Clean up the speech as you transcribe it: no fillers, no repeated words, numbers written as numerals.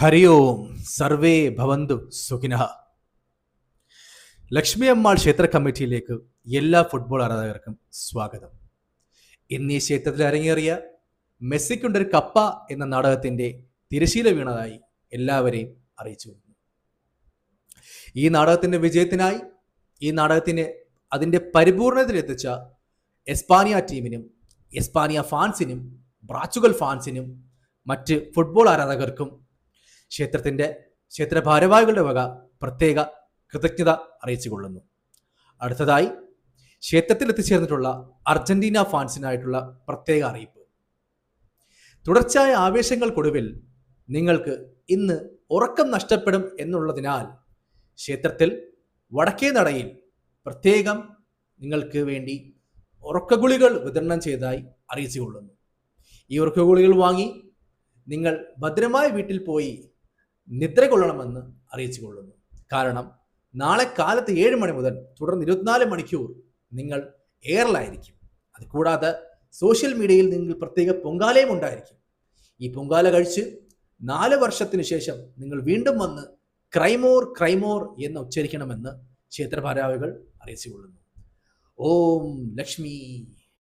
ഹരി ഓം survey ഭവന്തു സുഖിനഃ. ലക്ഷ്മി അമ്മാൾ ക്ഷേത്ര കമ്മിറ്റിയിലേക്ക് എല്ലാ ഫുട്ബോൾ ആരാധകർക്കും സ്വാഗതം. ഇന്ന് ഈ ക്ഷേത്രത്തിൽ അരങ്ങേറിയ മെസ്സിക്കുണ്ടൊരു കപ്പ എന്ന നാടകത്തിന്റെ തിരശീല വീണതായി എല്ലാവരെയും അറിയിച്ചു. ഈ നാടകത്തിന്റെ വിജയത്തിനായി ഈ നാടകത്തിന് അതിൻ്റെ പരിപൂർണതയിലെത്തിച്ച എസ്പാനിയ ടീമിനും എസ്പാനിയ ഫാൻസിനും ബ്രാച്ചുഗൽ ഫാൻസിനും മറ്റ് ഫുട്ബോൾ ആരാധകർക്കും ക്ഷേത്ര ഭാരവാഹികളുടെ വക പ്രത്യേക കൃതജ്ഞത അറിയിച്ചു കൊള്ളുന്നു. അടുത്തതായി ക്ഷേത്രത്തിൽ എത്തിച്ചേർന്നിട്ടുള്ള അർജന്റീന ഫാൻസിനായിട്ടുള്ള പ്രത്യേക അറിയിപ്പ്. തുടർച്ചയായ ആവേശങ്ങൾക്കൊടുവിൽ നിങ്ങൾക്ക് ഇന്ന് ഉറക്കം നഷ്ടപ്പെടും എന്നുള്ളതിനാൽ ക്ഷേത്രത്തിൽ വടക്കേ നടയിൽ പ്രത്യേകം നിങ്ങൾക്ക് വേണ്ടി ഉറക്കഗുളികൾ വിതരണം ചെയ്തതായി അറിയിച്ചു കൊള്ളുന്നു. ഈ ഉറക്കഗുളികൾ വാങ്ങി നിങ്ങൾ ഭദ്രമായ വീട്ടിൽ പോയി നിദ്ര കൊള്ളണമെന്ന് അറിയിച്ചു കൊള്ളുന്നു. കാരണം നാളെ കാലത്ത് 7 മണി മുതൽ തുടർന്ന് 24 മണിക്കൂർ നിങ്ങൾ എയറിലായിരിക്കും. അതുകൂടാതെ സോഷ്യൽ മീഡിയയിൽ നിങ്ങൾ പ്രത്യേക പൊങ്കാലയും ഉണ്ടായിരിക്കും. ഈ പൊങ്കാല കഴിച്ച് 4 വർഷത്തിന് ശേഷം നിങ്ങൾ വീണ്ടും വന്ന് ക്രൈമോർ ക്രൈമോർ എന്ന് ഉച്ചരിക്കണമെന്ന് ക്ഷേത്ര ഭാരവാഹികൾ അറിയിച്ചു കൊള്ളുന്നു. ഓം ലക്ഷ്മി